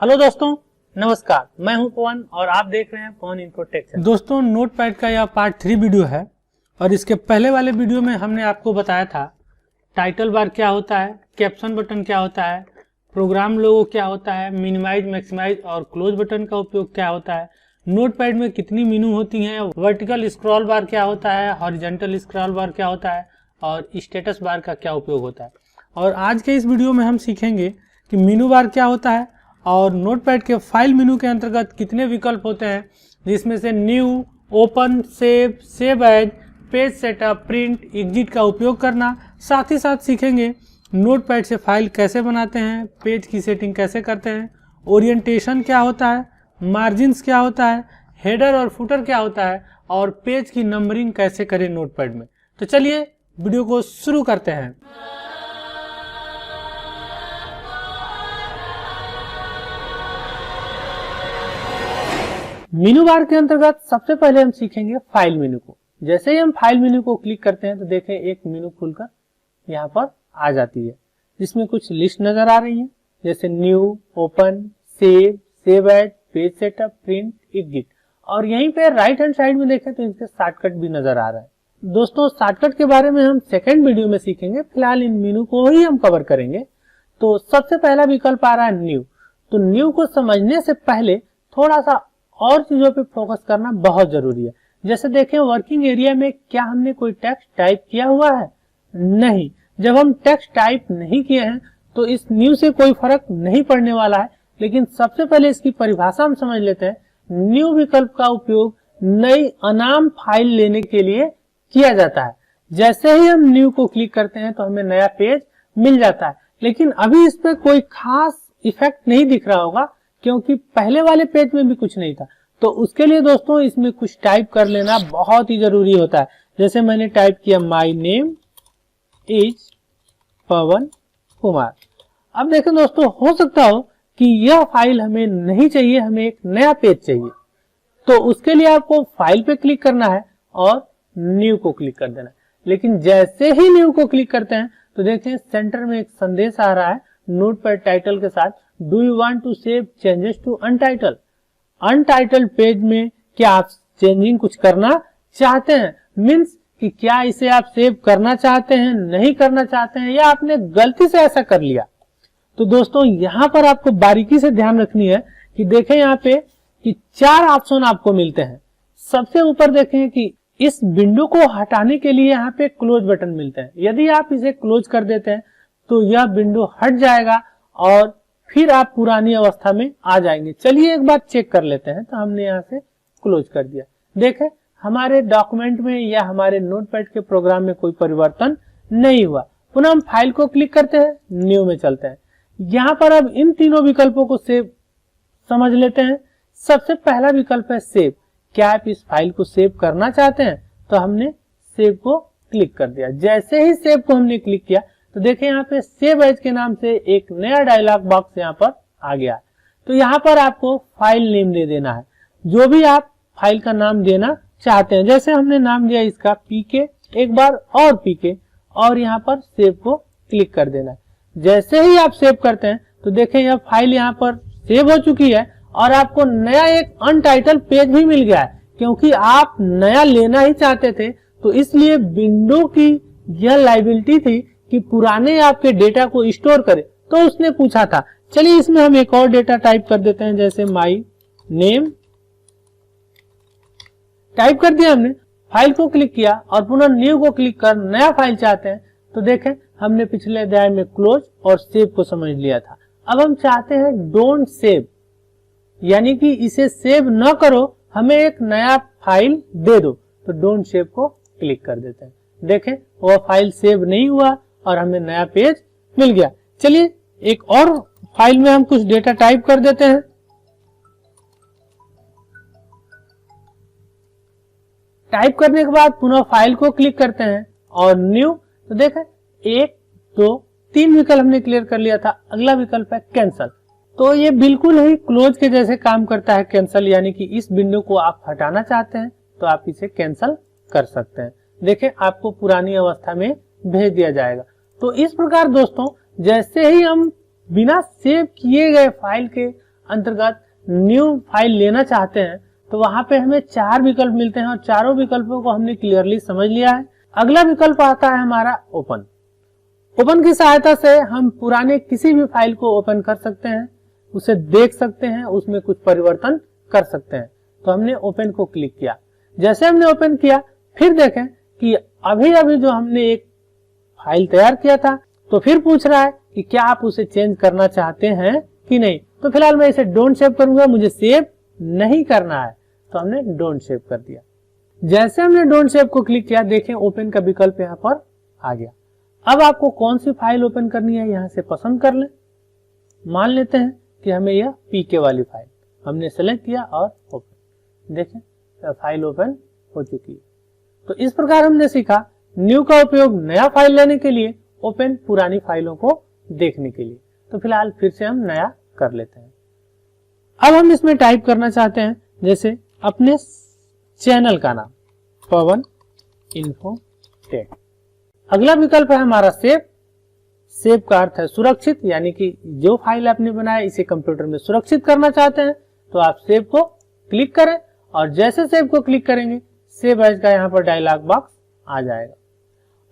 Hello दोस्तों, नमस्कार। मैं हूं पवन और आप देख रहे हैं पवन इन्फोटेक। दोस्तों, नोटपैड का यह पार्ट 3 वीडियो है और इसके पहले वाले वीडियो में हमने आपको बताया था टाइटल बार क्या होता है, कैप्शन बटन क्या होता है, प्रोग्राम लोगो क्या होता है, मिनिमाइज, मैक्सिमाइज और क्लोज बटन का उपयोग क्या होता है, नोटपैड में कितनी मेनू होती हैं, वर्टिकल स्क्रॉल बार क्या होता है, हॉरिजॉन्टल स्क्रॉल बार क्या होता है और स्टेटस बार का क्या उपयोग होता है। और आज के इस वीडियो में हम सीखेंगे कि मेनू बार क्या होता है और नोटपैड के फाइल मेनू के अंतर्गत कितने विकल्प होते हैं, जिसमें से new, open, save as, page setup, print, exit का उपयोग करना। साथ ही साथ सीखेंगे नोटपैड से फाइल कैसे बनाते हैं, पेज की सेटिंग कैसे करते हैं, ओरिएंटेशन क्या होता है, मार्जिन्स क्या होता है, हेडर और फुटर क्या होता है और पेज की नंबरिंग कैसे करें नोटपैड में। तो चलिए वीडियो को शुरू करते हैं। मेनू बार के अंतर्गत सबसे पहले हम सीखेंगे फाइल मेनू को। जैसे ही हम फाइल मेनू को क्लिक करते हैं तो देखें एक मेनू खुलकर यहाँ पर आ जाती है, जिसमें कुछ लिस्ट नजर आ रही है, जैसे new, open, save as, page setup, print, exit. और यहीं पे राइट हैंड साइड में देखें तो इनके शॉर्टकट भी नजर आ रहा है। दोस्तों, शॉर्टकट के बारे में हम सेकेंड वीडियो में सीखेंगे, फिलहाल इन मेनू को ही हम कवर करेंगे। तो सबसे पहला विकल्प आ रहा है न्यू। तो न्यू को समझने से पहले थोड़ा सा और चीजों पे फोकस करना बहुत जरूरी है। जैसे देखें वर्किंग एरिया में क्या हमने कोई टेक्स्ट टाइप किया हुआ है? नहीं। जब हम टेक्स्ट टाइप नहीं किए हैं तो इस न्यू से कोई फर्क नहीं पड़ने वाला है। लेकिन सबसे पहले इसकी परिभाषा हम समझ लेते हैं। न्यू विकल्प का उपयोग नई अनाम फाइल लेने के लिए किया जाता है। जैसे ही हम न्यू को क्लिक करते हैं तो हमें नया पेज मिल जाता है, लेकिन अभी इस पे कोई खास इफेक्ट नहीं दिख रहा होगा क्योंकि पहले वाले पेज में भी कुछ नहीं था। तो उसके लिए दोस्तों इसमें कुछ टाइप कर लेना बहुत ही जरूरी होता है। जैसे मैंने टाइप किया माय नेम इज पवन कुमार। अब देखें दोस्तों, हो सकता हो कि यह फाइल हमें नहीं चाहिए, हमें एक नया पेज चाहिए। तो उसके लिए आपको फाइल पे क्लिक करना है और न्यू को क्लिक कर देना है। लेकिन जैसे ही न्यू को क्लिक करते हैं तो देखें सेंटर में एक संदेश आ रहा है नोटपैड टाइटल के साथ, do you want to save changes to untitled. Untitled page में क्या आप चेंजिंग कुछ करना चाहते हैं? मीन्स कि क्या इसे आप सेव करना चाहते हैं, नहीं करना चाहते हैं, या आपने गलती से ऐसा कर लिया। तो दोस्तों यहाँ पर आपको बारीकी से ध्यान रखनी है कि देखें यहाँ पे कि 4 ऑप्शन आपको मिलते हैं। सबसे ऊपर देखें कि इस विंडो को हटाने के लिए यहाँ पे क्लोज बटन मिलते हैं। यदि आप इसे क्लोज कर देते हैं तो यह विंडो हट जाएगा और फिर आप पुरानी अवस्था में आ जाएंगे। चलिए एक बार चेक कर लेते हैं। तो हमने यहाँ से क्लोज कर दिया। देखें हमारे डॉक्यूमेंट में या हमारे नोटपैड के प्रोग्राम में कोई परिवर्तन नहीं हुआ। पुनः हम फाइल को क्लिक करते हैं, न्यू में चलते हैं। यहाँ पर अब इन तीनों विकल्पों को सेव समझ लेते हैं। सबसे पहला विकल्प है सेव। क्या आप इस फाइल को सेव करना चाहते हैं? तो हमने सेव को क्लिक कर दिया। जैसे ही सेव को हमने क्लिक किया तो देखें यहाँ पे सेव एज के नाम से एक नया डायलॉग बॉक्स यहाँ पर आ गया। तो यहाँ पर आपको फाइल नेम दे देना है, जो भी आप फाइल का नाम देना चाहते हैं। जैसे हमने नाम दिया इसका पीके, एक बार और पीके, और यहाँ पर सेव को क्लिक कर देना है। जैसे ही आप सेव करते हैं तो देखें यह फाइल यहाँ पर सेव हो चुकी है और आपको नया एक अनटाइटल पेज भी मिल गया है। क्योंकि आप नया लेना ही चाहते थे तो इसलिए विंडो की यह लायबिलिटी थी कि पुराने आपके डेटा को स्टोर करे, तो उसने पूछा था। चलिए इसमें हम एक और डेटा टाइप कर देते हैं, जैसे माय नेम टाइप कर दिया हमने, फाइल को क्लिक किया और पुनः न्यू को क्लिक कर नया फाइल चाहते हैं। तो देखें हमने पिछले अध्याय में क्लोज और सेव को समझ लिया था। अब हम चाहते हैं डोंट सेव, यानी कि इसे सेव न करो, हमें एक नया फाइल दे दो। तो डोंट सेव को क्लिक कर देते हैं। देखें वह फाइल सेव नहीं हुआ और हमें नया पेज मिल गया। चलिए एक और फाइल में हम कुछ डेटा टाइप कर देते हैं। टाइप करने के बाद पुनः फाइल को क्लिक करते हैं और न्यू। तो देखें 1, 2, 3 विकल्प हमने क्लियर कर लिया था। अगला विकल्प है कैंसल। तो ये बिल्कुल ही क्लोज के जैसे काम करता है कैंसल, यानी कि इस विंडो को आप हटाना चाहते हैं तो आप इसे कैंसल कर सकते हैं। देखें आपको पुरानी अवस्था में भेज दिया जाएगा। तो इस प्रकार दोस्तों जैसे ही हम बिना सेव किए गए फाइल के अंतर्गत न्यू फाइल लेना चाहते हैं तो वहां पे हमें 4 विकल्प मिलते हैं और चारों विकल्पों को हमने क्लियरली समझ लिया है। अगला विकल्प आता है हमारा ओपन। ओपन की सहायता से हम पुराने किसी भी फाइल को ओपन कर सकते हैं, उसे देख सकते हैं, उसमें कुछ परिवर्तन कर सकते हैं। तो हमने ओपन को क्लिक किया। जैसे हमने ओपन किया फिर देखें कि अभी अभी जो हमने एक फाइल तैयार किया था तो फिर पूछ रहा है कि क्या आप उसे चेंज करना चाहते हैं कि नहीं। तो फिलहाल मैं इसे डोंट सेव करूंगा, मुझे सेव नहीं करना है, तो हमने डोंट सेव कर दिया। जैसे हमने डोंट सेव को क्लिक किया देखें ओपन का विकल्प यहाँ पर आ गया। अब आपको कौन सी फाइल ओपन करनी है यहाँ से पसंद कर लें। मान लेते हैं कि हमें यह पीके वाली फाइल, हमने सेलेक्ट किया और ओपन। देखें फाइल ओपन हो चुकी है। तो इस प्रकार हमने सीखा न्यू का उपयोग नया फाइल लेने के लिए, ओपन पुरानी फाइलों को देखने के लिए। तो फिलहाल फिर से हम नया कर लेते हैं। अब हम इसमें टाइप करना चाहते हैं जैसे अपने चैनल का नाम पवन इन्फो टेक। अगला विकल्प है हमारा सेव। सेव का अर्थ है सुरक्षित, यानी कि जो फाइल आपने बनाया इसे कंप्यूटर में सुरक्षित करना चाहते हैं तो आप सेव को क्लिक करें और जैसे सेव को क्लिक करेंगे सेव एज का यहाँ पर डायलॉग बॉक्स आ जाएगा।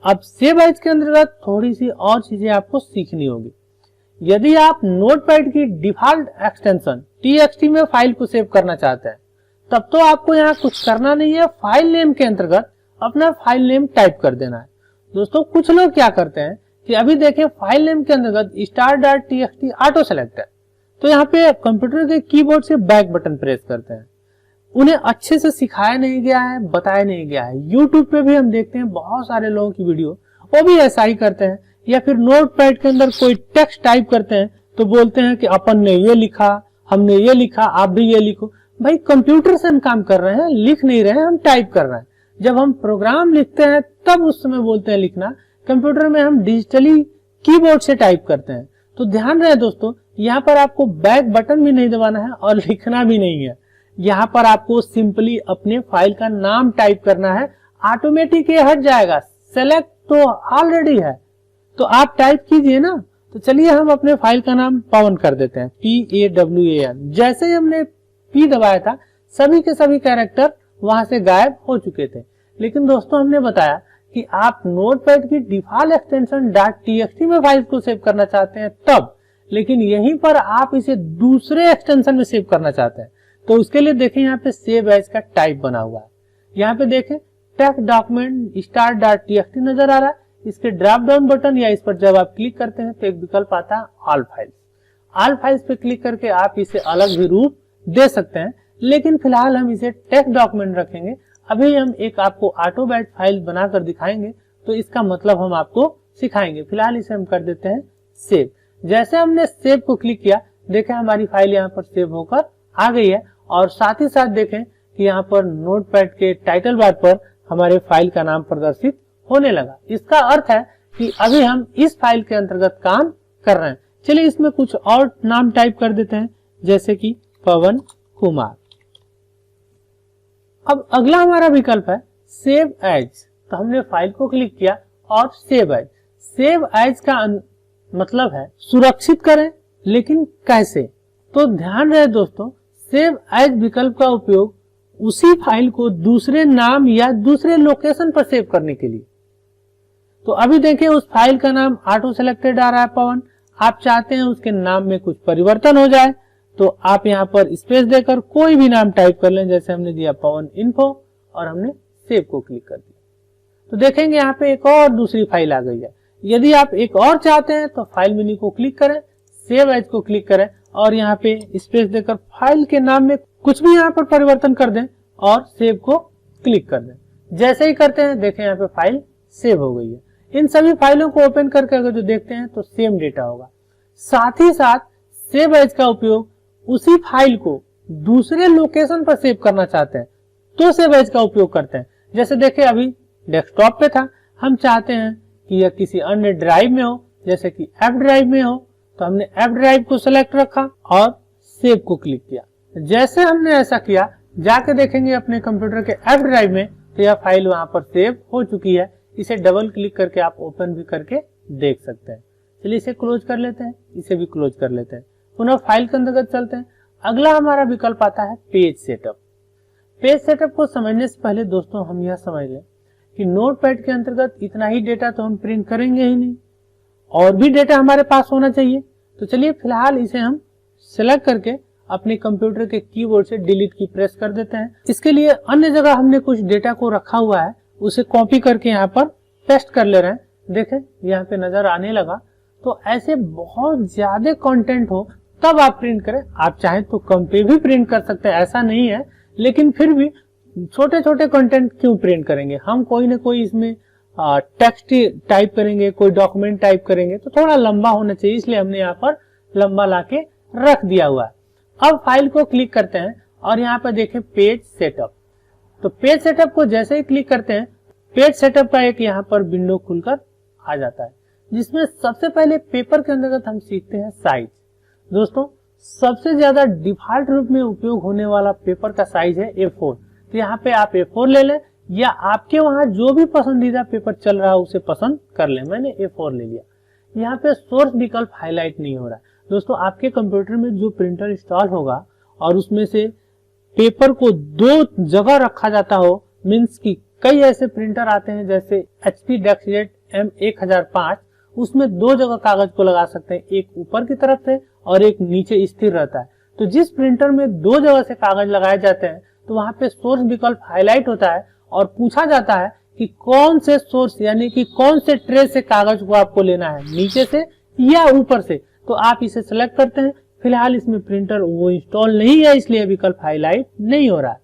अब सेव एज के अंतर्गत थोड़ी सी और चीजें आपको सीखनी होगी। यदि आप नोटपैड की डिफॉल्ट एक्सटेंशन TXT में फाइल को सेव करना चाहते हैं तब तो आपको यहाँ कुछ करना नहीं है, फाइल नेम के अंतर्गत अपना फाइल नेम टाइप कर देना है। दोस्तों कुछ लोग क्या करते हैं कि अभी देखें फाइल नेम के अंतर्गत star.txt ऑटो सेलेक्ट है, तो यहाँ पे कंप्यूटर के कीबोर्ड से बैक बटन प्रेस करते हैं। उन्हें अच्छे से सिखाया नहीं गया है, बताया नहीं गया है। यूट्यूब पे भी हम देखते हैं बहुत सारे लोगों की वीडियो वो भी ऐसा ही करते हैं, या फिर नोटपैड के अंदर कोई टेक्स्ट टाइप करते हैं तो बोलते हैं कि अपन ने ये लिखा, हमने ये लिखा, आप भी ये लिखो। भाई कंप्यूटर से हम काम कर रहे हैं, लिख नहीं रहे हैं, हम टाइप कर रहे हैं। जब हम प्रोग्राम लिखते हैं तब उस समय बोलते हैं लिखना, कंप्यूटर में हम डिजिटली कीबोर्ड से टाइप करते हैं। तो ध्यान रहे दोस्तों, यहाँ पर आपको बैक बटन भी नहीं दबाना है और लिखना भी नहीं है। यहाँ पर आपको सिंपली अपने फाइल का नाम टाइप करना है, ऑटोमेटिक ये हट जाएगा। सेलेक्ट तो ऑलरेडी है तो आप टाइप कीजिए ना। तो चलिए हम अपने फाइल का नाम पवन कर देते हैं, PAWAN। जैसे ही हमने P दबाया था सभी के सभी कैरेक्टर वहां से गायब हो चुके थे। लेकिन दोस्तों हमने बताया कि आप नोटपैड की डिफॉल्ट एक्सटेंशन .txt में फाइल को सेव करना चाहते हैं तब, लेकिन यहीं पर आप इसे दूसरे एक्सटेंशन में सेव करना चाहते हैं तो उसके लिए देखें यहाँ पे सेव एज का टाइप बना हुआ है। यहाँ पे देखें टेक्स्ट डॉक्यूमेंट star.txt नजर आ रहा है। इसके ड्रॉप डाउन बटन या इस पर जब आप क्लिक करते हैं तो एक विकल्प आता है ऑल फाइल्स। ऑल फाइल्स पे क्लिक करके आप इसे अलग भी रूप दे सकते हैं, लेकिन फिलहाल हम इसे टेक्स्ट डॉक्यूमेंट रखेंगे। अभी हम एक आपको ऑटोबैट फाइल बनाकर दिखाएंगे तो इसका मतलब हम आपको सिखाएंगे। फिलहाल इसे हम कर देते हैं सेव। जैसे हमने सेव को क्लिक किया देखें हमारी फाइल यहाँ पर सेव होकर आ गई है और साथ ही साथ देखें कि यहाँ पर नोटपैड के टाइटल बार पर हमारे फाइल का नाम प्रदर्शित होने लगा। इसका अर्थ है कि अभी हम इस फाइल के अंतर्गत काम कर रहे हैं। चलिए इसमें कुछ और नाम टाइप कर देते हैं जैसे कि पवन कुमार। अब अगला हमारा विकल्प है सेव एज। तो हमने फाइल को क्लिक किया और सेव एज। सेव एज का मतलब है सुरक्षित करें, लेकिन कैसे? तो ध्यान रहे दोस्तों, सेव एज विकल्प का उपयोग उसी फाइल को दूसरे नाम या दूसरे लोकेशन पर सेव करने के लिए। तो अभी देखिए उस फाइल का नाम ऑटो सेलेक्टेड आ रहा है पवन। आप चाहते हैं उसके नाम में कुछ परिवर्तन हो जाए तो आप यहाँ पर स्पेस देकर कोई भी नाम टाइप कर लें। जैसे हमने दिया पवन इन्फो और हमने सेव को क्लिक कर दिया तो देखेंगे यहाँ पे एक और दूसरी फाइल आ गई है। यदि आप एक और चाहते हैं तो फाइल मेन्यू को क्लिक करें, सेव एज को क्लिक करें और यहाँ पे स्पेस देकर फाइल के नाम में कुछ भी यहाँ पर परिवर्तन कर दें और सेव को क्लिक कर दें। जैसे ही करते हैं देखें यहाँ पे फाइल सेव हो गई है। इन सभी फाइलों को ओपन करके अगर जो देखते हैं तो सेम डेटा होगा। साथ ही साथ सेव एज का उपयोग उसी फाइल को दूसरे लोकेशन पर सेव करना चाहते हैं तो सेव एज का उपयोग करते हैं। जैसे देखिए अभी डेस्कटॉप पे था, हम चाहते हैं कि यह किसी अन्य ड्राइव में हो, जैसे कि एफ ड्राइव में हो, तो हमने एफ ड्राइव को सिलेक्ट रखा और सेव को क्लिक किया। जैसे हमने ऐसा किया जाके देखेंगे अपने कंप्यूटर के एफ ड्राइव में तो यह फाइल वहां पर सेव हो चुकी है। इसे डबल क्लिक करके आप ओपन भी करके देख सकते हैं। चलिए इसे क्लोज कर लेते हैं, इसे भी क्लोज कर लेते हैं। पुनः फाइल के अंतर्गत चलते हैं अगला हमारा विकल्प आता है पेज सेटअप। पेज सेटअप को समझने से पहले दोस्तों हम यह समझ लें कि नोटपैड के अंतर्गत इतना ही डेटा तो हम प्रिंट करेंगे ही नहीं, और भी डेटा हमारे पास होना चाहिए। तो चलिए फिलहाल इसे हम सिलेक्ट करके अपने कंप्यूटर के कीबोर्ड से डिलीट की प्रेस कर देते हैं। इसके लिए अन्य जगह हमने कुछ डेटा को रखा हुआ है, उसे कॉपी करके यहाँ पर पेस्ट कर ले रहे हैं। देखें यहाँ पे नजर आने लगा। तो ऐसे बहुत ज्यादा कंटेंट हो तब आप प्रिंट करें। आप चाहें तो कम पे भी प्रिंट कर सकते हैं, ऐसा नहीं है, लेकिन फिर भी छोटे छोटे कंटेंट क्यों प्रिंट करेंगे। हम कोई ना कोई इसमें टेक्स्ट टाइप करेंगे, कोई डॉक्यूमेंट टाइप करेंगे तो थोड़ा लंबा होना चाहिए, इसलिए हमने यहाँ पर लंबा लाके रख दिया हुआ है। अब फाइल को क्लिक करते हैं और यहाँ पर देखें पेज सेटअप। तो पेज सेटअप को जैसे ही क्लिक करते हैं पेज सेटअप का एक यहाँ पर विंडो खुलकर आ जाता है, जिसमें सबसे पहले पेपर के अंतर्गत हम सीखते हैं साइज। दोस्तों सबसे ज्यादा डिफॉल्ट रूप में उपयोग होने वाला पेपर का साइज है A4। तो यहाँ पे आप A4 ले लें या आपके वहां जो भी पसंदीदा पेपर चल रहा है उसे पसंद कर लें। मैंने A4 ले लिया। यहाँ पे सोर्स विकल्प हाईलाइट नहीं हो रहा है। दोस्तों आपके कंप्यूटर में जो प्रिंटर इंस्टॉल होगा और उसमें से पेपर को दो जगह रखा जाता हो, मीन्स की कई ऐसे प्रिंटर आते हैं जैसे HP DeskJet M1005, उसमें दो जगह कागज को लगा सकते हैं, एक ऊपर की तरफ से और एक नीचे स्थिर रहता है। तो जिस प्रिंटर में दो जगह से कागज लगाए जाते हैं तो वहां पे सोर्स विकल्प हाईलाइट होता है और पूछा जाता है कि कौन से सोर्स यानी कि कौन से ट्रे से कागज को आपको लेना है, नीचे से या ऊपर से। तो आप इसे सिलेक्ट करते हैं। फिलहाल इसमें प्रिंटर वो इंस्टॉल नहीं है, इसलिए विकल्प हाईलाइट नहीं हो रहा है।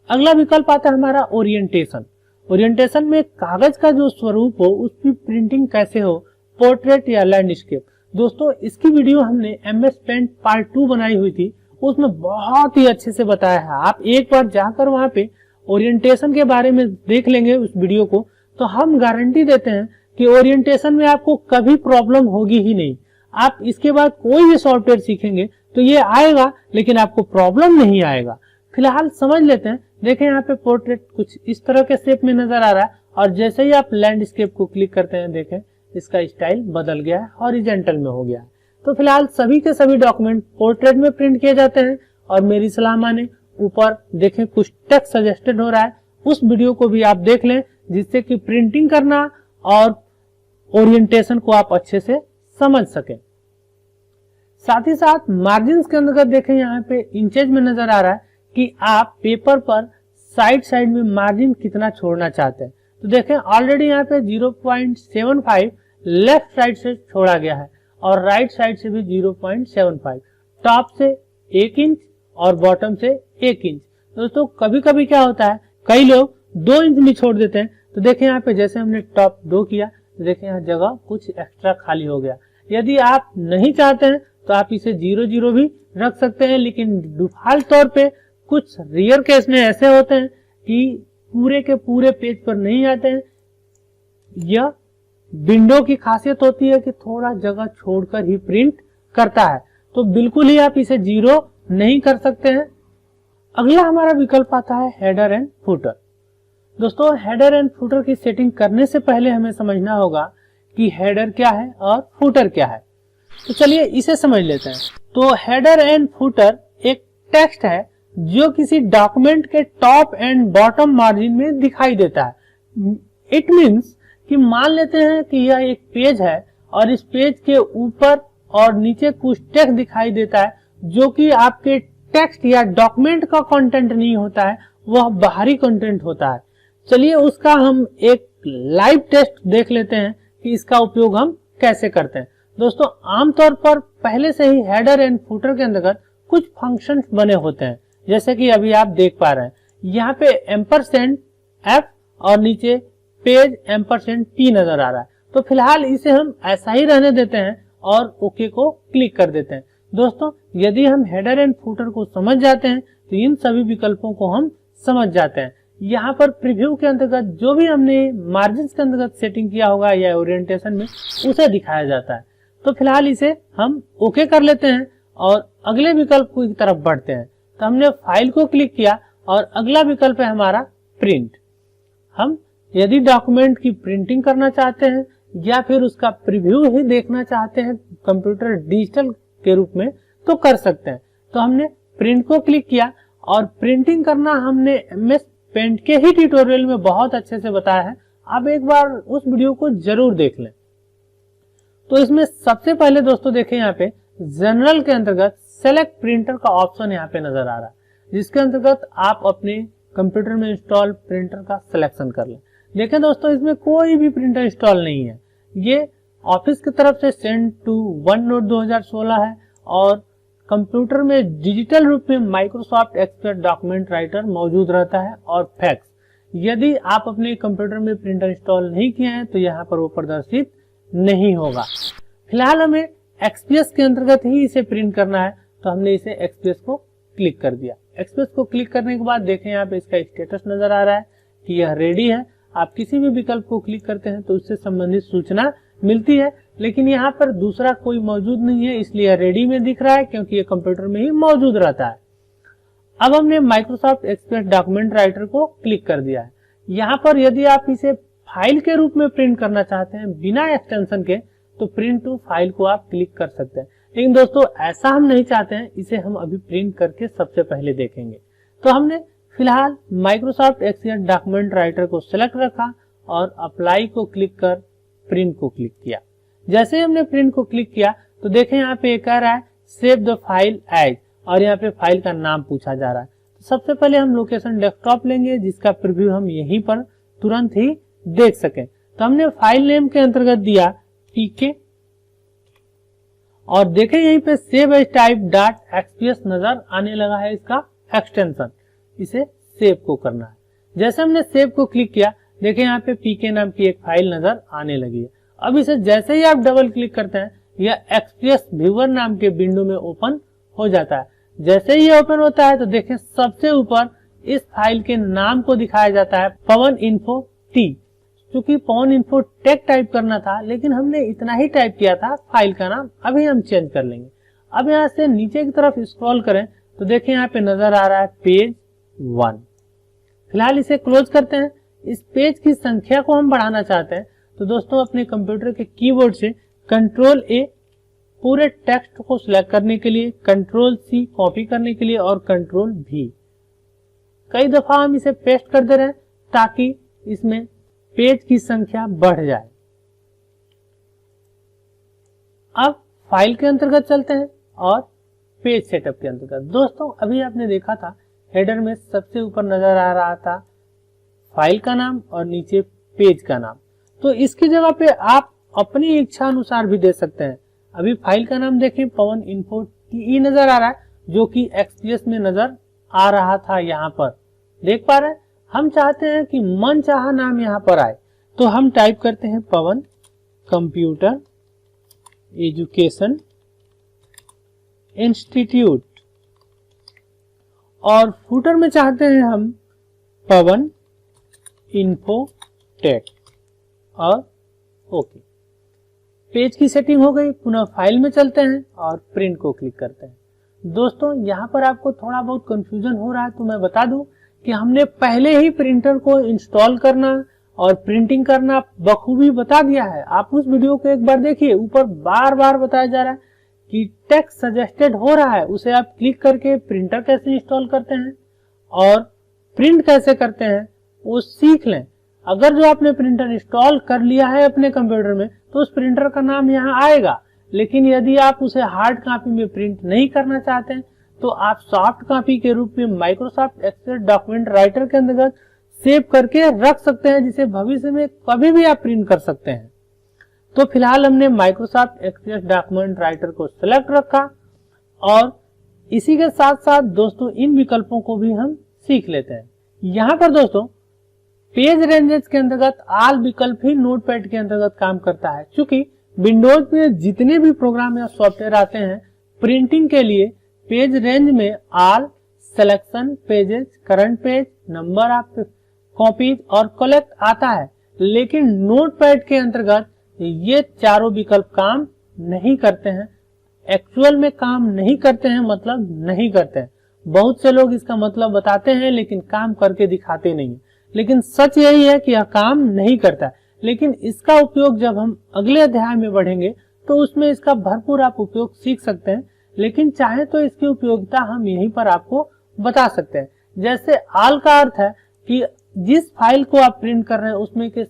अगला विकल्प आता है हमारा ओरिएंटेशन। ओरिएंटेशन में कागज का जो स्वरूप हो उसकी प्रिंटिंग कैसे हो, पोर्ट्रेट या लैंडस्केप। दोस्तों इसकी वीडियो हमने MS Paint पार्ट 2 बनाई हुई थी, उसमें बहुत ही अच्छे से बताया है। आप एक बार जाकर वहां पे ओरिएंटेशन के बारे में देख लेंगे उस वीडियो को, तो हम गारंटी देते हैं कि ओरिएंटेशन में आपको कभी प्रॉब्लम होगी ही नहीं। आप इसके बाद कोई भी सॉफ्टवेयर सीखेंगे तो ये आएगा, लेकिन आपको प्रॉब्लम नहीं आएगा। फिलहाल समझ लेते हैं। देखें यहाँ पे पोर्ट्रेट कुछ इस तरह के शेप में नजर आ रहा है, और जैसे ही आप लैंडस्केप को क्लिक करते हैं देखें इसका स्टाइल बदल गया है, हॉरिजॉन्टल में हो गया है। तो फिलहाल सभी के सभी डॉक्यूमेंट पोर्ट्रेट में प्रिंट किए जाते हैं। और मेरी सलाह माने ऊपर देखें कुछ टेक्स्ट सजेस्टेड हो रहा है, उस वीडियो को भी आप देख लें, जिससे कि प्रिंटिंग करना और ओरिएंटेशन को आप अच्छे से समझ सकें। साथ ही साथ मार्जिन के अंतर्गत देखें यहाँ पे इंचेज में नजर आ रहा है कि आप पेपर पर साइड में मार्जिन कितना छोड़ना चाहते हैं। तो देखें ऑलरेडी यहाँ पे 0.75 लेफ्ट साइड से छोड़ा गया है और राइट साइड से भी 0.75, टॉप से 1 इंच और बॉटम से 1 इंच। दोस्तों कभी कभी क्या होता है, कई लोग 2 इंच भी छोड़ देते हैं। तो देखें यहाँ पे जैसे हमने टॉप 2 किया तो देखें यहाँ जगह कुछ एक्स्ट्रा खाली हो गया। यदि आप नहीं चाहते हैं तो आप इसे 0 भी रख सकते हैं, लेकिन डिफॉल्ट तौर पे कुछ रेयर केस में ऐसे होते हैं कि पूरे के पूरे पेज पर नहीं आते हैं। यह विंडो की खासियत होती है कि थोड़ा जगह छोड़कर ही प्रिंट करता है, तो बिल्कुल ही आप इसे 0 नहीं कर सकते हैं। अगला हमारा विकल्प आता है हेडर एंड फुटर। दोस्तों हेडर एंड फुटर की सेटिंग करने से पहले हमें समझना होगा कि हेडर क्या है और फुटर क्या है। तो चलिए इसे समझ लेते हैं। तो हेडर एंड फुटर एक टेक्स्ट है जो किसी डॉक्यूमेंट के टॉप एंड बॉटम मार्जिन में दिखाई देता है। इट मीन्स कि मान लेते हैं कि यह एक पेज है और इस पेज के ऊपर और नीचे कुछ टेक्स्ट दिखाई देता है जो कि आपके टेक्स्ट या डॉक्यूमेंट का कंटेंट नहीं होता है, वह बाहरी कंटेंट होता है। चलिए उसका हम एक लाइव टेस्ट देख लेते हैं कि इसका उपयोग हम कैसे करते हैं। दोस्तों आमतौर पर पहले से ही हेडर एंड फुटर के अंतर्गत कुछ फंक्शंस बने होते हैं, जैसे कि अभी आप देख पा रहे हैं यहाँ पे %F और नीचे पेज %P नजर आ रहा है। तो फिलहाल इसे हम ऐसा ही रहने देते हैं और ओके को क्लिक कर देते हैं। दोस्तों यदि हम हेडर एंड फुटर को समझ जाते हैं तो इन सभी विकल्पों को हम समझ जाते हैं। यहाँ पर प्रीव्यू के अंतर्गत जो भी हमने मार्जिन के अंतर्गत सेटिंग किया होगा या ओरिएंटेशन में उसे दिखाया जाता है। तो फिलहाल इसे हम ओके कर लेते हैं और अगले विकल्प की तरफ बढ़ते हैं। तो हमने फाइल को क्लिक किया और अगला विकल्प है हमारा प्रिंट। हम यदि डॉक्यूमेंट की प्रिंटिंग करना चाहते हैं या फिर उसका प्रीव्यू ही देखना चाहते हैं कंप्यूटर डिजिटल के रूप में तो कर सकते हैं। तो हमने प्रिंट को क्लिक किया और प्रिंटिंग करना हमने MS पेंट के ही ट्यूटोरियल में बहुत अच्छे से बताया है, आप एक बार उस वीडियो को जरूर देख लें। तो इसमें सबसे पहले दोस्तों देखें यहाँ पे जनरल के अंतर्गत सेलेक्ट प्रिंटर का ऑप्शन यहाँ पे नजर आ रहा है, जिसके अंतर्गत आप अपने कंप्यूटर में इंस्टॉल प्रिंटर का सिलेक्शन कर लें। देखें दोस्तों, इसमें कोई भी प्रिंटर इंस्टॉल नहीं है, ये ऑफिस की तरफ से सेंड टू OneNote 2016 है और कंप्यूटर में डिजिटल रूप में माइक्रोसॉफ्ट एक्सप्रेस डॉक्यूमेंट राइटर मौजूद रहता है और फैक्स। यदि आप अपने कंप्यूटर में प्रिंटर इंस्टॉल नहीं किए हैं तो यहाँ पर वो प्रदर्शित नहीं होगा। फिलहाल हमें एक्सपीएस के अंतर्गत ही इसे प्रिंट करना है, तो हमने इसे एक्सपीएस को क्लिक कर दिया। एक्सपीएस को क्लिक करने के बाद देखें यहाँ पे इसका स्टेटस नजर आ रहा है कि यह रेडी है। आप किसी भी विकल्प को क्लिक करते हैं तो उससे संबंधित सूचना मिलती है, लेकिन यहाँ पर दूसरा कोई मौजूद नहीं है, इसलिए रेडी में दिख रहा है क्योंकि ये कंप्यूटर में ही मौजूद रहता है। अब हमने माइक्रोसॉफ्ट एक्सप्रेस डॉक्यूमेंट राइटर को क्लिक कर दिया है। यहाँ पर यदि आप इसे फाइल के रूप में प्रिंट करना चाहते हैं बिना एक्सटेंशन के, तो प्रिंट टू फाइल को आप क्लिक कर सकते हैं। लेकिन दोस्तों ऐसा हम नहीं चाहते हैं, इसे हम अभी प्रिंट करके सबसे पहले देखेंगे। तो हमने फिलहाल माइक्रोसॉफ्ट एक्सप्रेस डॉक्यूमेंट राइटर को सिलेक्ट रखा और अप्लाई को क्लिक कर प्रिंट को क्लिक किया। जैसे ही हमने प्रिंट को क्लिक किया तो देखें यहाँ पे कह रहा है सेव द फाइल एज, और यहाँ पे फाइल का नाम पूछा जा रहा है। तो सबसे पहले हम लोकेशन डेस्कटॉप लेंगे, जिसका प्रीव्यू हम यहीं पर तुरंत ही देख सकें। तो हमने फाइल नेम के अंतर्गत दिया pk और देखें यहीं पे सेव एज टाइप .xps नजर आने लगा है इसका एक्सटेंशन, इसे सेव को करना है। जैसे हमने सेव को क्लिक किया, देखें यहाँ पे pk नाम की एक फाइल नजर आने लगी है। अब इसे जैसे ही आप डबल क्लिक करते हैं यह एक्सप्रेस व्यूअर नाम के विंडो में ओपन हो जाता है। जैसे ही ये ओपन होता है तो देखें सबसे ऊपर इस फाइल के नाम को दिखाया जाता है पवन इन्फो टी। क्योंकि पवन इन्फो टेक टाइप करना था, लेकिन हमने इतना ही टाइप किया था फाइल का नाम, अभी हम चेंज कर लेंगे। अब यहाँ से नीचे की तरफ स्क्रॉल करें तो देखें यहाँ पे नजर आ रहा है पेज 1। फिलहाल इसे क्लोज करते हैं। इस पेज की संख्या को हम बढ़ाना चाहते हैं, तो दोस्तों अपने कंप्यूटर के कीबोर्ड से Ctrl+A पूरे टेक्स्ट को सिलेक्ट करने के लिए, Ctrl+C कॉपी करने के लिए और Ctrl+V। कई दफा हम इसे पेस्ट कर दे रहे हैं ताकि इसमें पेज की संख्या बढ़ जाए। अब फाइल के अंतर्गत चलते हैं और पेज सेटअप के अंतर्गत। दोस्तों अभी आपने देखा था हेडर में सबसे ऊपर नजर आ रहा था फाइल का नाम और नीचे पेज का नाम, तो इसकी जगह पे आप अपनी इच्छा अनुसार भी दे सकते हैं। अभी फाइल का नाम देखें पवन इन्फो टी नजर आ रहा है, जो कि एक्सपीएस में नजर आ रहा था। यहाँ पर देख पा रहे हैं, हम चाहते हैं कि मन चाहा नाम यहाँ पर आए, तो हम टाइप करते हैं पवन कंप्यूटर एजुकेशन इंस्टीट्यूट और फुटर में चाहते हैं हम पवन इन्फो टेक और ओके। पेज की सेटिंग हो गई। पुनः फाइल में चलते हैं और प्रिंट को क्लिक करते हैं। दोस्तों यहाँ पर आपको थोड़ा बहुत कंफ्यूजन हो रहा है, तो मैं बता दूं कि हमने पहले ही प्रिंटर को इंस्टॉल करना और प्रिंटिंग करना बखूबी बता दिया है। आप उस वीडियो को एक बार देखिए, ऊपर बार बार बताया जा रहा है कि टेक्स्ट सजेस्टेड हो रहा है, उसे आप क्लिक करके प्रिंटर कैसे इंस्टॉल करते हैं और प्रिंट कैसे करते हैं वो सीख लें। अगर जो आपने प्रिंटर इंस्टॉल कर लिया है अपने कंप्यूटर में तो उस प्रिंटर का नाम यहाँ आएगा, लेकिन यदि आप उसे हार्ड कॉपी में प्रिंट नहीं करना चाहते हैं तो आप सॉफ्ट कॉपी के रूप में माइक्रोसॉफ्ट एक्सप्रेस डॉक्यूमेंट राइटर के अंतर्गत सेव करके रख सकते हैं, जिसे भविष्य में कभी भी आप प्रिंट कर सकते हैं। तो फिलहाल हमने माइक्रोसॉफ्ट एक्सप्रेस डॉक्यूमेंट राइटर को सिलेक्ट रखा और इसी के साथ साथ दोस्तों इन विकल्पों को भी हम सीख लेते हैं। यहाँ पर दोस्तों पेज रेंजेस के अंतर्गत आल विकल्प ही नोटपैड के अंतर्गत काम करता है। चूंकि विंडोज में जितने भी प्रोग्राम या सॉफ्टवेयर आते हैं प्रिंटिंग के लिए पेज रेंज में all, selection, pages, current page, number of copies और कलेक्ट आता है, लेकिन नोटपैड के अंतर्गत ये चारों विकल्प काम नहीं करते हैं। एक्चुअल में काम नहीं करते हैं मतलब नहीं करते हैं। बहुत से लोग इसका मतलब बताते हैं लेकिन काम करके दिखाते नहीं, लेकिन सच यही है कि यह काम नहीं करता है। लेकिन इसका उपयोग जब हम अगले अध्याय में बढ़ेंगे तो उसमें इसका भरपूर आप उपयोग सीख सकते हैं। लेकिन चाहे तो इसकी उपयोगिता हम यहीं पर आपको बता सकते हैं। जैसे ऑल का अर्थ है कि जिस फाइल को आप प्रिंट कर रहे हैं उसमें के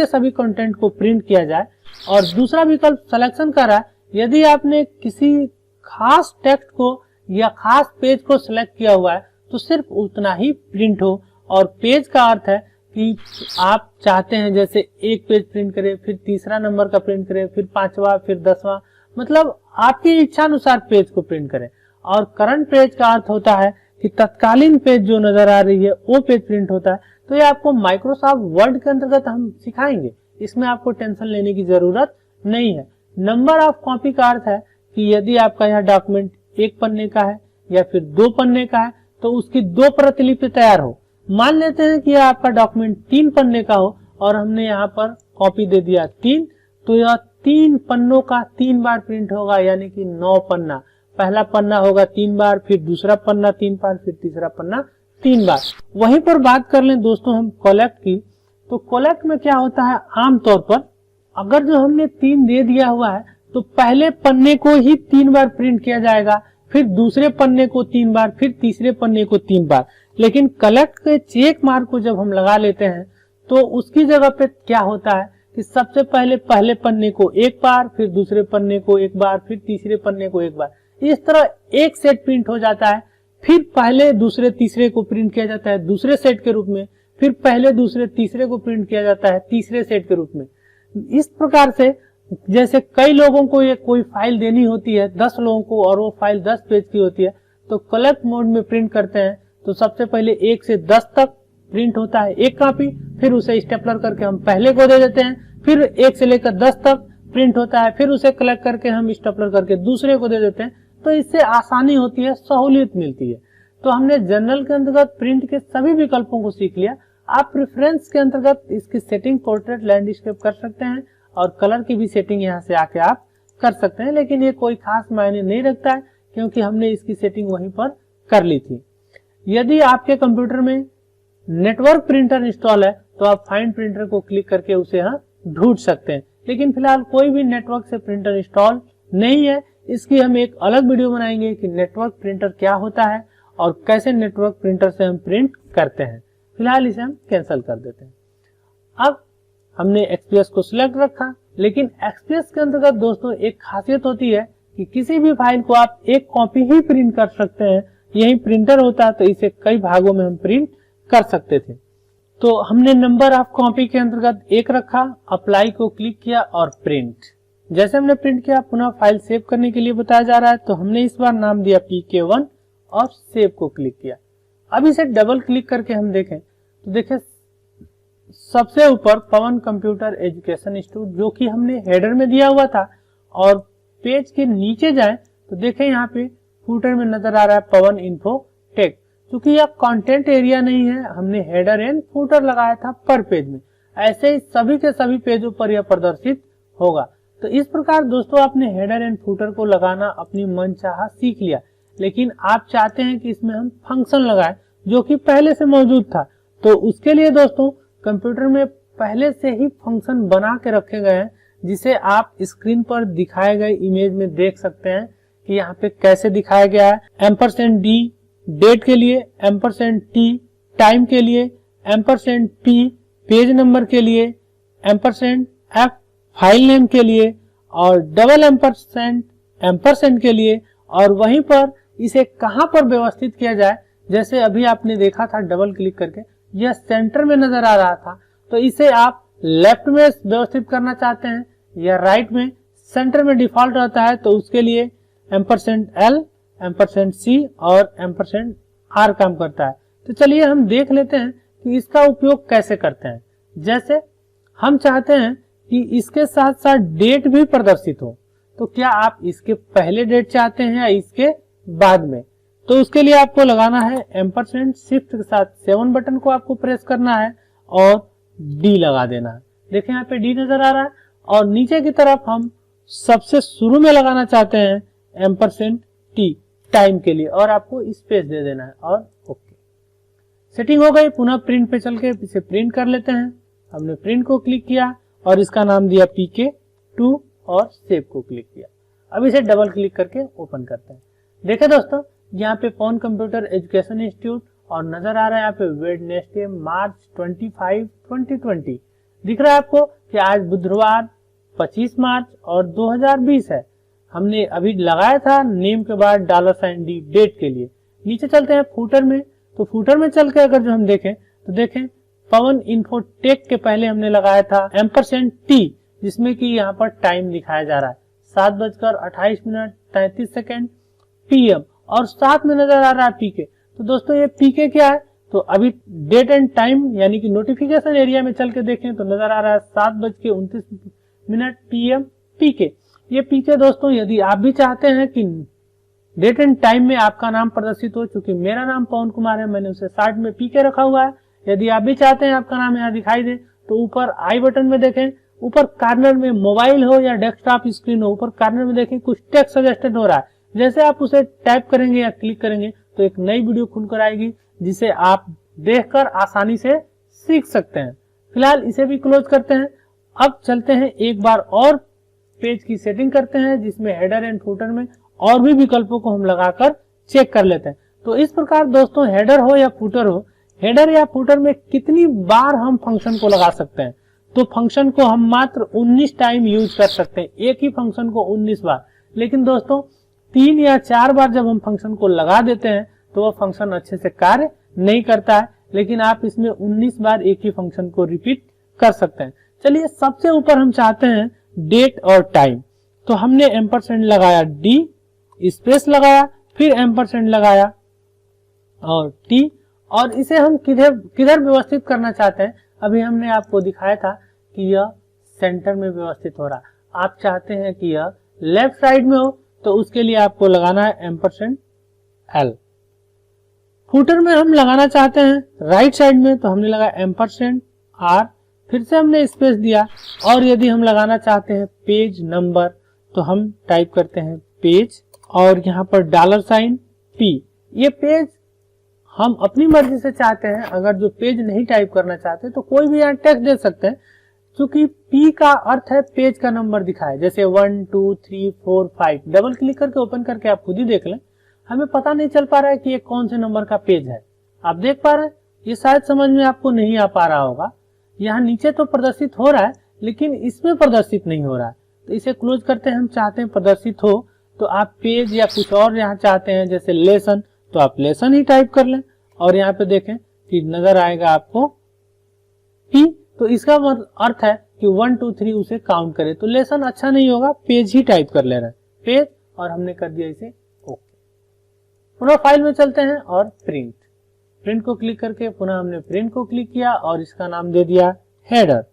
सभी कंटेंट को प्रिंट किया जाए, और दूसरा विकल्प सिलेक्शन का रहा है, यदि आपने किसी खास टेक्स्ट को या खास पेज को सिलेक्ट किया हुआ है तो सिर्फ उतना ही प्रिंट हो। और पेज का अर्थ है कि आप चाहते हैं जैसे एक पेज प्रिंट करें, फिर तीसरा नंबर का प्रिंट करें, फिर 5वां, फिर 10वां, मतलब आपकी इच्छा अनुसार पेज को प्रिंट करें। और करंट पेज का अर्थ होता है कि तत्कालीन पेज जो नजर आ रही है वो पेज प्रिंट होता है। तो ये आपको माइक्रोसॉफ्ट वर्ड के अंतर्गत हम सिखाएंगे, इसमें आपको टेंशन लेने की जरूरत नहीं है। नंबर ऑफ कॉपी का अर्थ है कि यदि आपका यह डॉक्यूमेंट 1 पन्ने का है या फिर 2 पन्ने का है तो उसकी 2 प्रतिलिपि तैयार हो। मान लेते हैं कि आपका डॉक्यूमेंट 3 पन्ने का हो और हमने यहाँ पर कॉपी दे दिया 3, तो यह 3 पन्नों का 3 बार प्रिंट होगा, यानी कि 9 पन्ना। पहला पन्ना होगा 3 बार, फिर दूसरा पन्ना 3 बार, फिर तीसरा पन्ना 3 बार। वहीं पर बात कर लें दोस्तों हम कॉलेक्ट की, तो कॉलेक्ट में क्या होता है, आमतौर पर अगर जो हमने 3 दे दिया हुआ है तो पहले पन्ने को ही 3 बार प्रिंट किया जाएगा, फिर दूसरे पन्ने को 3 बार, फिर तीसरे पन्ने को 3 बार। लेकिन कलेक्ट के चेक मार्क को जब हम लगा लेते हैं तो उसकी जगह पे क्या होता है कि सबसे पहले पन्ने को 1 बार, फिर दूसरे पन्ने को 1 बार, फिर तीसरे पन्ने को 1 बार, इस तरह एक सेट प्रिंट हो जाता है। फिर पहले दूसरे तीसरे को प्रिंट किया जाता है दूसरे सेट के रूप में, फिर पहले दूसरे तीसरे को प्रिंट किया जाता है तीसरे सेट के रूप में। इस प्रकार से जैसे कई लोगों को ये कोई फाइल देनी होती है, 10 लोगों को, और वो फाइल 10 पेज की होती है, तो कलेक्ट मोड में प्रिंट करते हैं तो सबसे पहले 1 से 10 तक प्रिंट होता है एक कॉपी, फिर उसे स्टेपलर करके हम पहले को दे देते हैं, फिर 1 से लेकर 10 तक प्रिंट होता है, फिर उसे कलेक्ट करके हम स्टेपलर करके दूसरे को दे देते हैं। तो इससे आसानी होती है, सहूलियत मिलती है। तो हमने जनरल के अंतर्गत प्रिंट के सभी विकल्पों को सीख लिया। आप प्रेफरेंस के अंतर्गत इसकी सेटिंग पोर्ट्रेट, लैंडस्केप कर सकते हैं, और कलर की भी सेटिंग यहाँ से आके आप कर सकते हैं, लेकिन ये कोई खास मायने नहीं रखता है क्योंकि हमने इसकी सेटिंग वहीं पर कर ली थी। यदि आपके कंप्यूटर में नेटवर्क प्रिंटर इंस्टॉल है तो आप फाइंड प्रिंटर को क्लिक करके उसे यहाँ ढूंढ सकते हैं, लेकिन फिलहाल कोई भी नेटवर्क से प्रिंटर इंस्टॉल नहीं है। इसकी हम एक अलग वीडियो बनाएंगे कि नेटवर्क प्रिंटर क्या होता है और कैसे नेटवर्क प्रिंटर से हम प्रिंट करते हैं। फिलहाल इसे हम कैंसिल कर देते हैं। अब हमने एक्सपीएस को सिलेक्ट रखा, लेकिन एक्सपीएस के अंतर्गत दोस्तों एक खासियत होती है कि किसी भी फाइल को आप एक कॉपी ही प्रिंट कर सकते हैं। यही प्रिंटर होता है तो इसे कई भागों में हम प्रिंट कर सकते थे। तो हमने नंबर ऑफ कॉपी के अंतर्गत 1 रखा, अप्लाई को क्लिक किया और प्रिंट। जैसे हमने प्रिंट किया, पुनः फाइल सेव करने के लिए बताया जा रहा है, तो हमने इस बार नाम दिया PK1 और सेव को क्लिक किया। अब इसे डबल क्लिक करके हम देखें तो देखें सबसे ऊपर पवन कंप्यूटर एजुकेशन इंस्टीट्यूट जो कि हमने हेडर में दिया हुआ था, और पेज के नीचे जाएं तो देखें यहाँ पे फूटर में नजर आ रहा है पवन इन्फो टेक। क्योंकि यह कंटेंट एरिया नहीं है, हमने हेडर एंड फूटर लगाया था पर पेज में, ऐसे ही सभी के सभी पेजों पर यह प्रदर्शित होगा। तो इस प्रकार दोस्तों आपने हेडर एंड फूटर को लगाना अपनी मनचाहा सीख लिया, लेकिन आप चाहते हैं कि इसमें हम फंक्शन लगाएं जो कि पहले से मौजूद था। तो उसके लिए दोस्तों कंप्यूटर में पहले से ही फंक्शन बना के रखे गए हैं, जिसे आप स्क्रीन पर दिखाए गए इमेज में देख सकते हैं कि यहाँ पे कैसे दिखाया गया है। %D डेट के लिए, %T टाइम के लिए, %P पेज नंबर के लिए, %F फाइल नेम के लिए, और $& के लिए। और वहीं पर इसे कहां पर व्यवस्थित किया जाए, जैसे अभी आपने देखा था डबल क्लिक करके यह सेंटर में नजर आ रहा था, तो इसे आप लेफ्ट में व्यवस्थित करना चाहते हैं या राइट में, सेंटर में डिफॉल्ट रहता है तो उसके लिए %L, %C और %R काम करता है। तो चलिए हम देख लेते हैं कि इसका उपयोग कैसे करते हैं। जैसे हम चाहते हैं कि इसके साथ साथ डेट भी प्रदर्शित हो, तो क्या आप इसके पहले डेट चाहते हैं या इसके बाद में? तो उसके लिए आपको लगाना है %, शिफ्ट के साथ 7 बटन को आपको प्रेस करना है और D लगा देना है। देखें यहाँ पे D नजर आ रहा है, और नीचे की तरफ हम सबसे शुरू में लगाना चाहते हैं %T टाइम के लिए, और आपको स्पेस दे देना है और ओके। सेटिंग हो गई। पुनः प्रिंट पे चल के इसे प्रिंट कर लेते हैं। हमने प्रिंट को क्लिक किया और इसका नाम दिया PK2 और सेव को क्लिक किया। अब इसे डबल क्लिक करके ओपन करते हैं। देखे दोस्तों, यहाँ पे पवन कंप्यूटर एजुकेशन इंस्टीट्यूट और नजर आ रहा है यहाँ पे वेडनेसडे मार्च 25, 2020। दिख रहा है आपको कि आज बुधवार 25 मार्च और 2020 है। हमने अभी लगाया था नेम के बाद $D डेट के लिए। नीचे चलते हैं फूटर में, तो फूटर में चल के अगर जो हम देखें तो देखें पवन इन्फोटेक के पहले हमने लगाया था %T, जिसमें कि यहाँ पर टाइम दिखाया जा रहा है 7:28 PM और साथ में नजर आ रहा है पीके। तो दोस्तों ये पीके क्या है, तो अभी डेट एंड टाइम यानी कि नोटिफिकेशन एरिया में चल के देखें तो नजर आ रहा है 7:29 PM पीके। ये पीके दोस्तों यदि आप भी चाहते हैं कि डेट एंड टाइम में आपका नाम प्रदर्शित हो, चूंकि मेरा नाम पवन कुमार है, मैंने उसे 60 में पीके रखा हुआ है। यदि आप भी चाहते हैं आपका नाम यहाँ दिखाई दे तो ऊपर आई बटन में देखें, ऊपर कार्नर में मोबाइल हो या डेस्कटॉप स्क्रीन हो, ऊपर कार्नर में देखें कुछ टेक्स्ट सजेस्टेड हो रहा है। जैसे आप उसे टाइप करेंगे या क्लिक करेंगे तो एक नई वीडियो खुलकर आएगी जिसे आप देखकर आसानी से सीख सकते हैं। फिलहाल इसे भी क्लोज करते हैं। अब चलते हैं एक बार और पेज की सेटिंग करते हैं, जिसमें हेडर एंड फुटर में और भी विकल्पों को हम लगाकर चेक कर लेते हैं। तो इस प्रकार दोस्तों हेडर हो या फुटर हो, हेडर या फुटर में कितनी बार हम फंक्शन को लगा सकते हैं, तो फंक्शन को हम मात्र 19 टाइम यूज कर सकते हैं, एक ही फंक्शन को 19 बार। लेकिन दोस्तों 3 या 4 बार जब हम फंक्शन को लगा देते हैं तो वह फंक्शन अच्छे से कार्य नहीं करता है, लेकिन आप इसमें 19 बार एक ही फंक्शन को रिपीट कर सकते हैं। चलिए सबसे ऊपर हम चाहते हैं डेट और टाइम, तो हमने एम्परसेंड लगाया D, स्पेस लगाया, फिर एम्परसेंड लगाया और T, और इसे हम किधर व्यवस्थित करना चाहते हैं। अभी हमने आपको दिखाया था कि यह सेंटर में व्यवस्थित हो रहा। आप चाहते हैं कि यह लेफ्ट साइड में हो तो उसके लिए आपको लगाना है $L। फुटर में हम लगाना चाहते हैं राइट साइड में, तो हमने लगाया $R, फिर से हमने स्पेस दिया। और यदि हम लगाना चाहते हैं पेज नंबर तो हम टाइप करते हैं पेज और यहाँ पर $P। ये पेज हम अपनी मर्जी से चाहते हैं, अगर जो पेज नहीं टाइप करना चाहते तो कोई भी यहाँ टेक्स्ट दे सकते हैं, क्योंकि P का अर्थ है पेज का नंबर दिखाए, जैसे 1 2 3 4 5। डबल क्लिक करके ओपन करके आप खुद ही देख लें। हमें पता नहीं चल पा रहा है कि ये कौन से नंबर का पेज है। आप देख पा रहे हैं, ये शायद समझ में आपको नहीं आ पा रहा होगा। यहाँ नीचे तो प्रदर्शित हो रहा है लेकिन इसमें प्रदर्शित नहीं हो रहा है, तो इसे क्लोज करते हैं। हम चाहते हैं प्रदर्शित हो तो आप पेज या कुछ और यहाँ चाहते हैं जैसे लेसन, तो आप लेसन ही टाइप कर लें और यहाँ पे देखें कि नजर आएगा आपको P। तो इसका अर्थ है कि 1 2 3 उसे काउंट करे, तो लेसन अच्छा नहीं होगा, पेज ही टाइप कर ले रहे हैं, पेज, और हमने कर दिया इसे ओके। पुनः फाइल में चलते हैं और प्रिंट को क्लिक करके पुनः हमने प्रिंट को क्लिक किया और इसका नाम दे दिया हेडर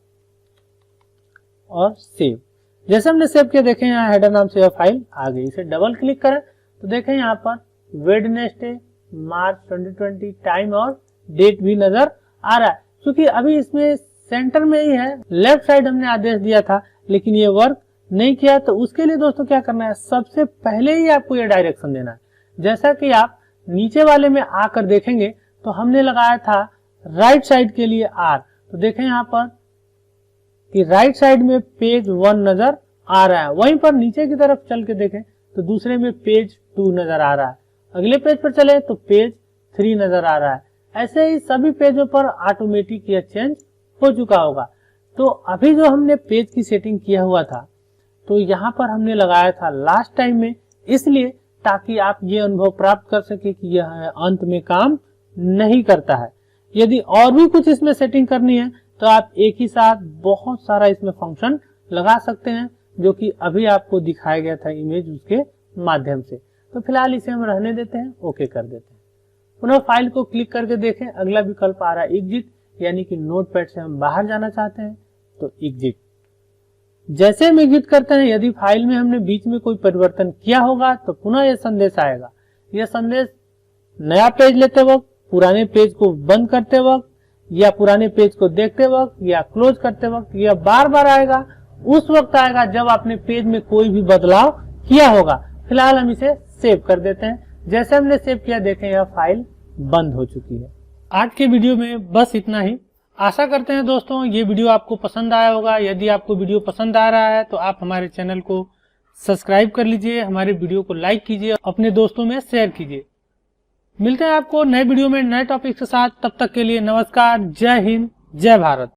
और सेव। जैसे हमने सेव किया देखें यहाँ हेडर नाम से यह फाइल आ गई। इसे डबल क्लिक करें तो देखें यहाँ पर वेडनेसडे मार्च 2020 टाइम और डेट भी नजर आ रहा है। क्योंकि अभी इसमें सेंटर में ही है, लेफ्ट साइड हमने आदेश दिया था लेकिन ये वर्क नहीं किया, तो उसके लिए दोस्तों क्या करना है, सबसे पहले ही आपको ये डायरेक्शन देना है। जैसा कि आप नीचे वाले में आकर देखेंगे तो हमने लगाया था राइट साइड के लिए R, तो देखें यहाँ पर कि राइट साइड में पेज 1 नजर आ रहा है, वहीं पर नीचे की तरफ चल के देखें तो दूसरे में पेज 2 नजर आ रहा है, अगले पेज पर चले तो पेज 3 नजर आ रहा है। ऐसे ही सभी पेजों पर ऑटोमेटिक यह चेंज हो चुका होगा। तो अभी जो हमने पेज की सेटिंग किया हुआ था तो यहाँ पर हमने लगाया था लास्ट टाइम में, इसलिए ताकि आप ये अनुभव प्राप्त कर सके कि यह अंत में काम नहीं करता है। यदि और भी कुछ इसमें सेटिंग करनी है तो आप एक ही साथ बहुत सारा इसमें फंक्शन लगा सकते हैं, जो कि अभी आपको दिखाया गया था इमेज उसके माध्यम से। तो फिलहाल इसे हम रहने देते हैं, ओके कर देते हैं। पुनः फाइल को क्लिक करके देखें, अगला विकल्प आ रहा है एग्जिट, यानी कि नोटपैड से हम बाहर जाना चाहते हैं तो एग्जिट। जैसे हम एग्जिट करते हैं, यदि फाइल में हमने बीच में कोई परिवर्तन किया होगा तो पुनः यह संदेश आएगा। यह संदेश नया पेज लेते वक्त, पुराने पेज को बंद करते वक्त, या पुराने पेज को देखते वक्त, या क्लोज करते वक्त, यह बार बार आएगा। उस वक्त आएगा जब आपने पेज में कोई भी बदलाव किया होगा। फिलहाल हम इसे सेव कर देते हैं। जैसे हमने सेव किया देखें यह फाइल बंद हो चुकी है। आज के वीडियो में बस इतना ही। आशा करते हैं दोस्तों ये वीडियो आपको पसंद आया होगा। यदि आपको वीडियो पसंद आ रहा है तो आप हमारे चैनल को सब्सक्राइब कर लीजिए, हमारे वीडियो को लाइक कीजिए, अपने दोस्तों में शेयर कीजिए। मिलते हैं आपको नए वीडियो में नए टॉपिक के साथ। तब तक के लिए नमस्कार, जय हिंद, जय भारत।